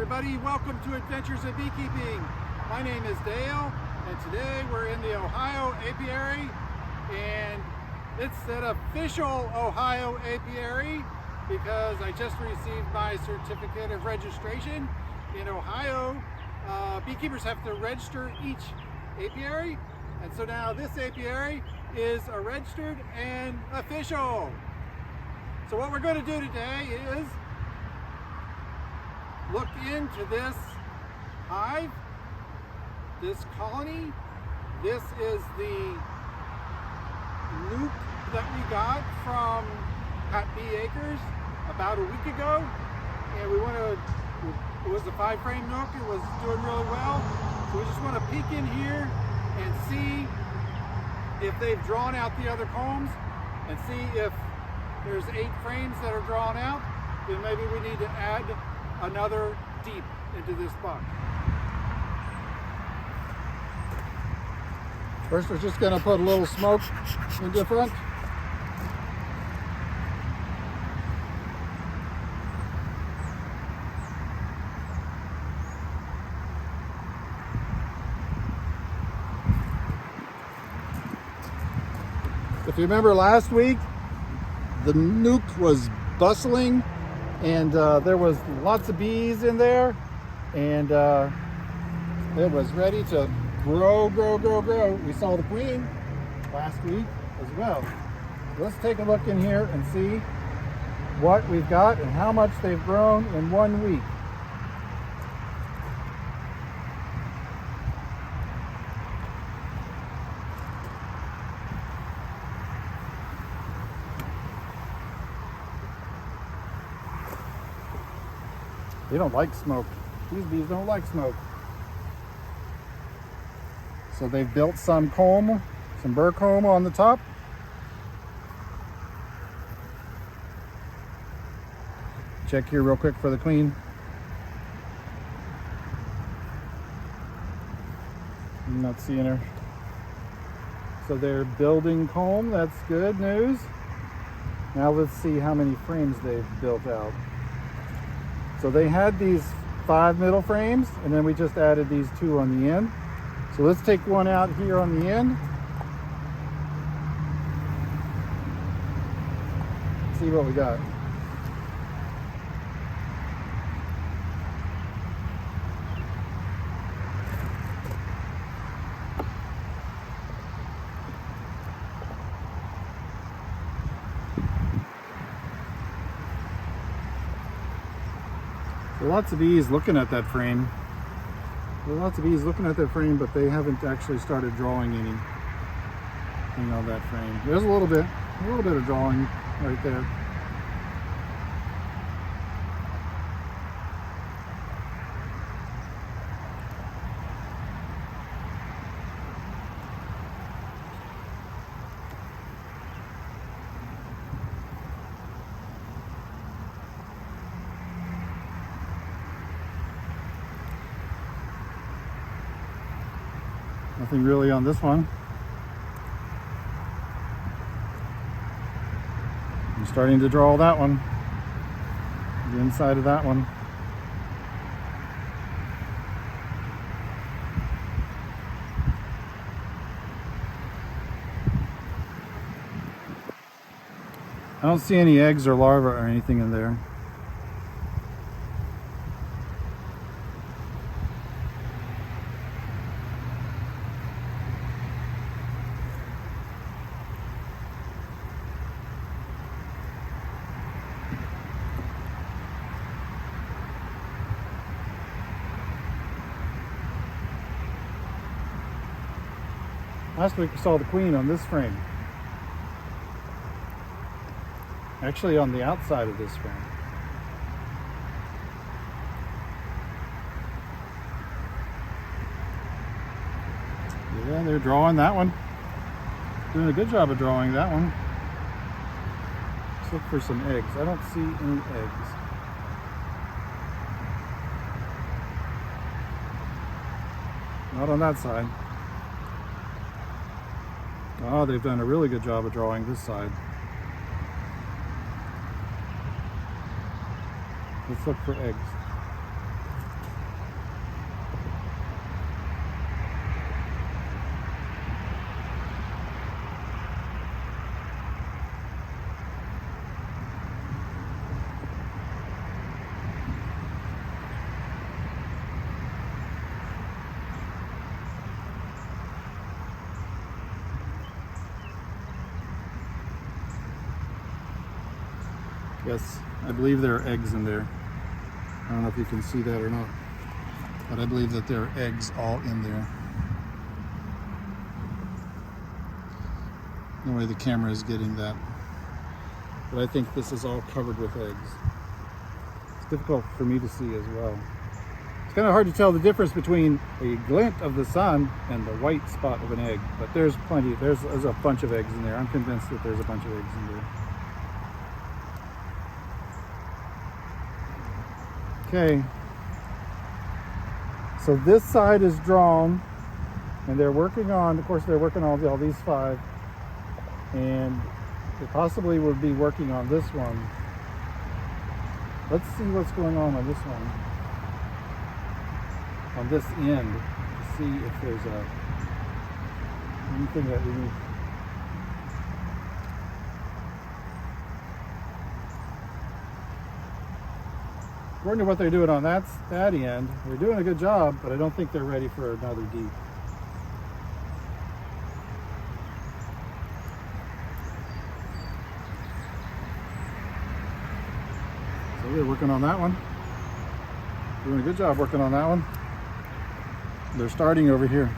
everybody, welcome to Adventures in Beekeeping. My name is Dale, and today we're in the Ohio Apiary, and it's an official Ohio Apiary because I just received my certificate of registration. In Ohio, beekeepers have to register each apiary, and so now this apiary is a registered and official. So what we're going to do today is look into this hive, this colony. This is the nuke that we got from HappBee Acres about a week ago, and it was a 5-frame nuke. It was doing really well, so we just want to peek in here and see if they've drawn out the other combs, and see if there's 8 frames that are drawn out. Then maybe we need to add another deep into this box. First, we're just going to put a little smoke into front. If you remember last week, the nuke was bustling, and there was lots of bees in there, and it was ready to grow. We saw the queen last week as well. Let's take a look in here and see what we've got and how much they've grown in 1 week. They don't like smoke. These bees don't like smoke. So they've built some comb, some burr comb on the top. Check here real quick for the queen. I'm not seeing her. So they're building comb. That's good news. Now let's see how many frames they've built out. So they had these 5 middle frames, and then we just added these 2 on the end. So let's take one out here on the end. See what we got. There are lots of bees looking at that frame. There are lots of bees looking at that frame, but they haven't actually started drawing anything on that frame. There's a little bit of drawing right there. Nothing really on this one. I'm starting to draw that one, the inside of that one. I don't see any eggs or larvae or anything in there. Last week we saw the queen on this frame. Actually on the outside of this frame. Yeah, they're drawing that one. Doing a good job of drawing that one. Let's look for some eggs. I don't see any eggs. Not on that side. Oh, they've done a really good job of drawing this side. Let's look for eggs. Yes, I believe there are eggs in there. I don't know if you can see that or not, but I believe that there are eggs all in there. No way the camera is getting that, but I think this is all covered with eggs. It's difficult for me to see as well. It's kind of hard to tell the difference between a glint of the sun and the white spot of an egg, but there's plenty, there's a bunch of eggs in there. I'm convinced that there's a bunch of eggs in there. Okay, so this side is drawn, and they're working on, of course, they're working on all these 5, and they possibly would be working on this one. Let's see what's going on this one, on this end, to see if there's anything that we need. According to what they're doing on that end, they're doing a good job, but I don't think they're ready for another deep. So they're working on that one. Doing a good job working on that one. They're starting over here.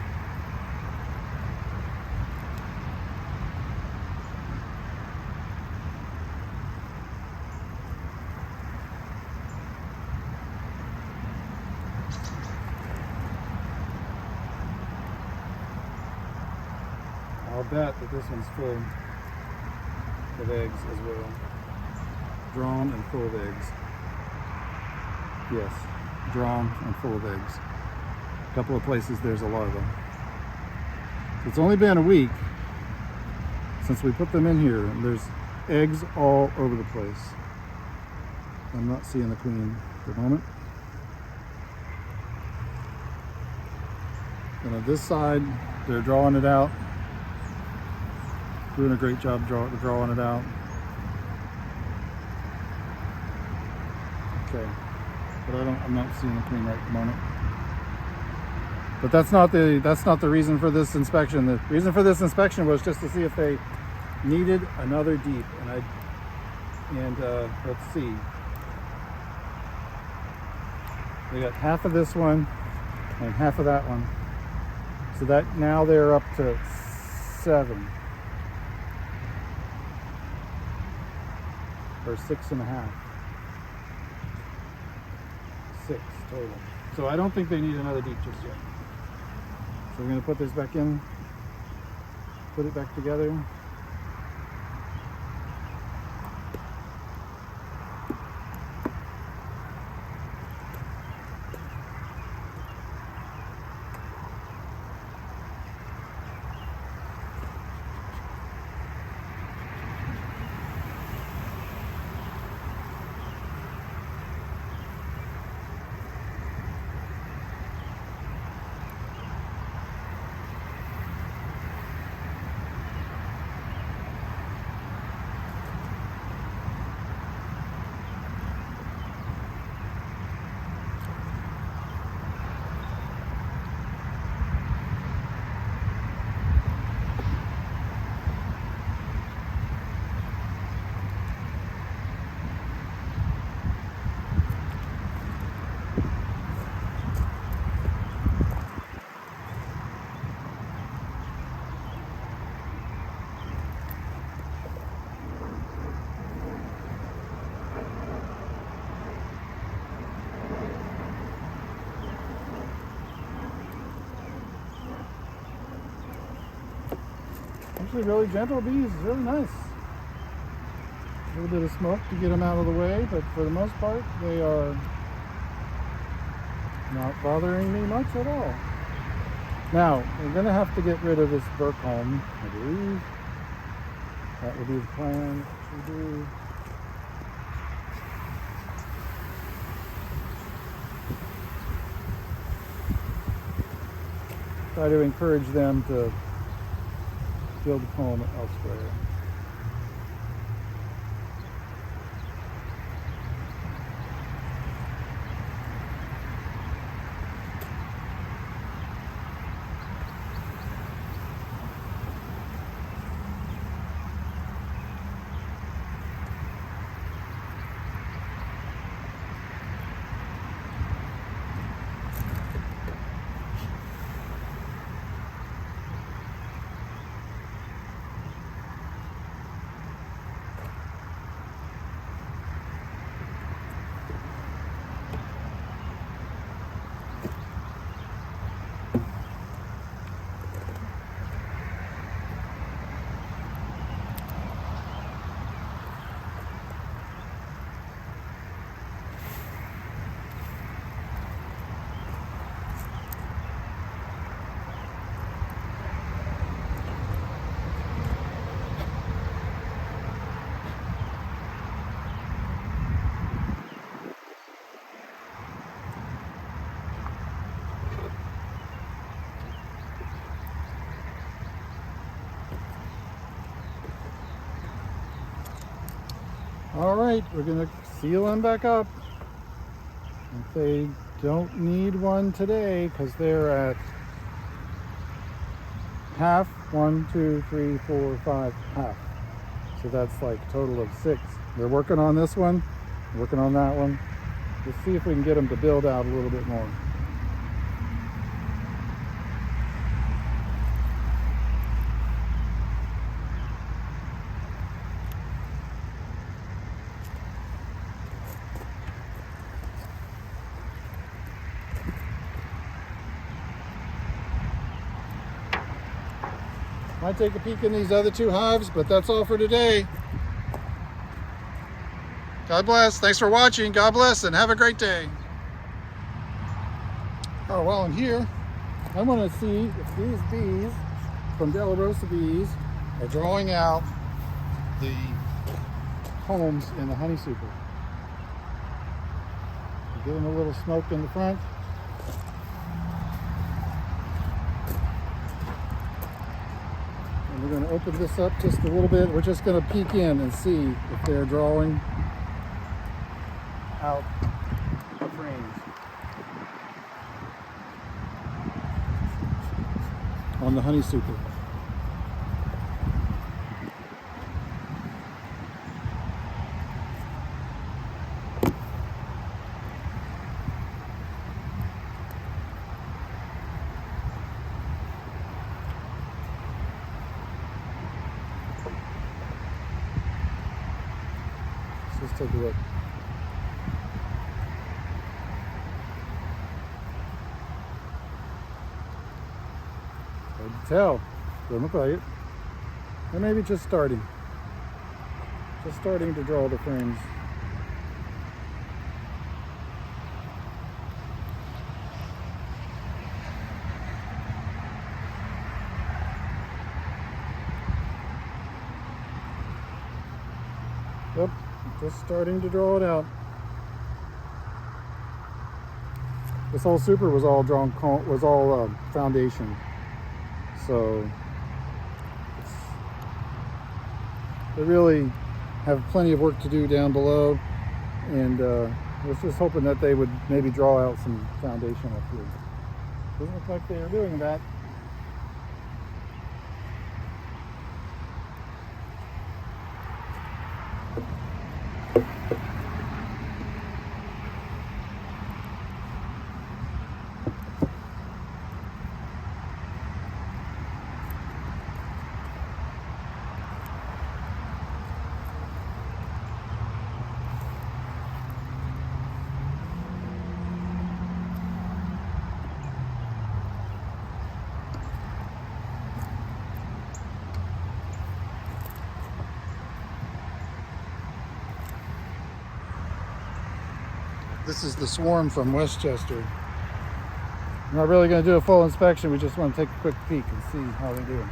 I'll bet that this one's full of eggs as well. Drawn and full of eggs. Yes, drawn and full of eggs. A couple of places there's a lot of them. It's only been a week since we put them in here, and there's eggs all over the place. I'm not seeing the queen at the moment. And on this side, they're drawing it out. Doing a great job drawing it out. Okay, but I'm not seeing the queen right at the moment. But that's not the reason for this inspection. The reason for this inspection was just to see if they needed another deep, and let's see. We got half of this one and half of that one, so that now they're up to 7. Or 6.5. 6 total. So I don't think they need another deep just yet. So we're going to put this back in, put it back together. Actually really gentle bees, really nice. A little bit of smoke to get them out of the way, but for the most part they are not bothering me much at all. Now, we're going to have to get rid of this Burkholm, I believe. That would be the plan to do. Try to encourage them to build a comb elsewhere. right, we're gonna seal them back up. If they don't need one today, because they're at half, 1, 2, 3, 4, 5, half. So that's like a total of 6. They're working on this one, working on that one. Let's see if we can get them to build out a little bit more. Might take a peek in these other 2 hives, but that's all for today. God bless. Thanks for watching. God bless and have a great day. Oh, well, in here, I want to see if these bees from De La Rosa Bees are drawing out the combs in the honey super. Give them a little smoke in the front. And we're going to open this up just a little bit. We're just going to peek in and see if they're drawing out the frames on the honey super. Let's take a look. Hard to tell. Doesn't look like it. Or maybe just starting. Just starting to draw the frames. Yep, just starting to draw it out. This whole super was all drawn, was all foundation. So they really have plenty of work to do down below, and I was just hoping that they would maybe draw out some foundation up here. Doesn't look like they are doing that. This is the swarm from Westchester. We're not really going to do a full inspection. We just want to take a quick peek and see how they're doing.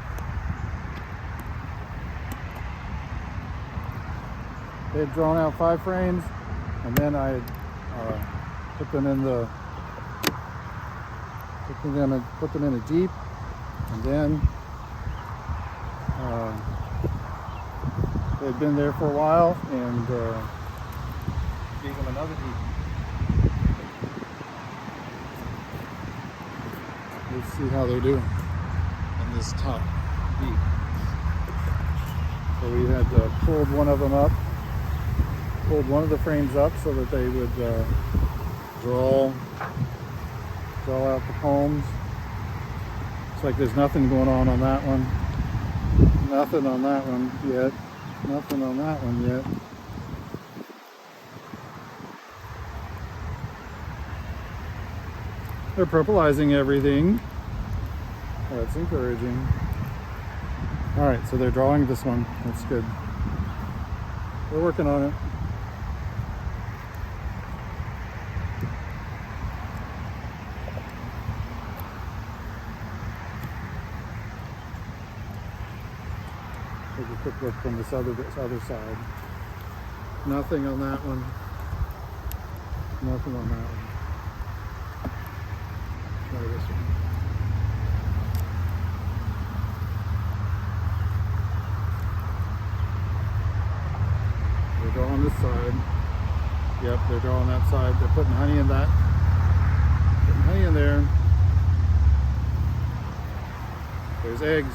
They had drawn out 5 frames, and then I had put them in a deep, and then they'd been there for a while, and gave them another deep. Let's see how they're doing in this top deep. So we had pulled one of them up, pulled one of the frames up so that they would draw out the combs. Looks like there's nothing going on that one. Nothing on that one yet. Nothing on that one yet. They're purplizing everything. That's encouraging. All right, so they're drawing this one. That's good. We're working on it. Take a quick look from this other side. Nothing on that one. Nothing on that one. Try this one. We'll go on this side. go on that side. They're putting honey in that. Putting honey in there. There's eggs.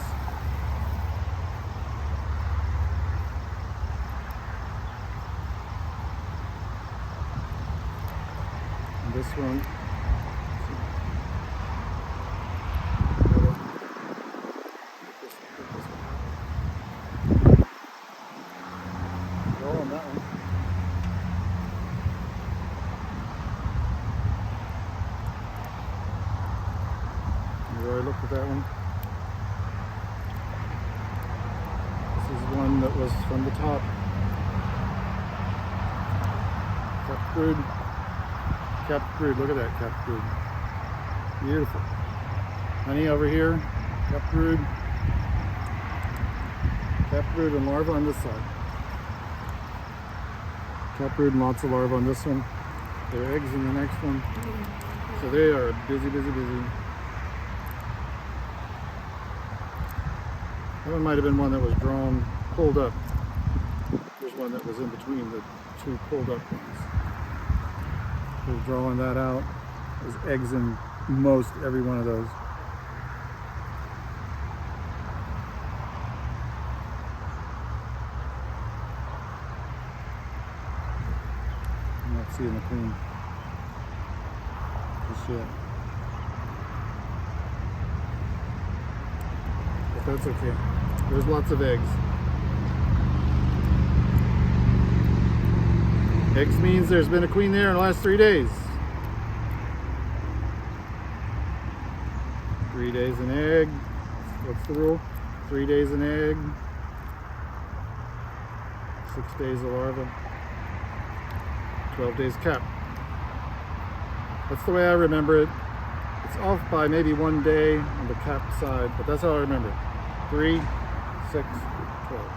And this one. Go on that one. You already looked at that one. One that was from the top. Capped brood. Capped brood. Look at that capped brood. Beautiful. Honey over here. Capped brood. Capped brood and larvae on this side. Capped brood and lots of larvae on this one. There are eggs in the next one. So they are busy, busy, busy. That one might have been one that was drawn, pulled up. There's one that was in between the two pulled up ones. So drawing that out. There's eggs in most every one of those. I'm not seeing the queen just yet. But that's okay. There's lots of eggs. Eggs means there's been a queen there in the last 3 days. 3 days an egg. What's the rule? 3 days an egg. 6 days a larva. 12 days cap. That's the way I remember it. It's off by maybe 1 day on the cap side, but that's how I remember it. 3, 6, 12.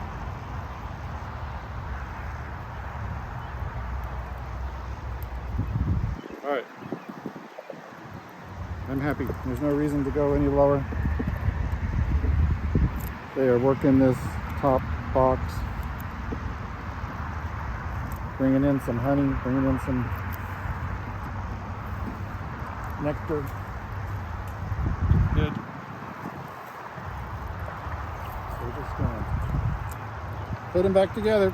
All right. I'm happy. There's no reason to go any lower. They are working this top box, bringing in some honey, bringing in some nectar. Good. So we're just going to put them back together.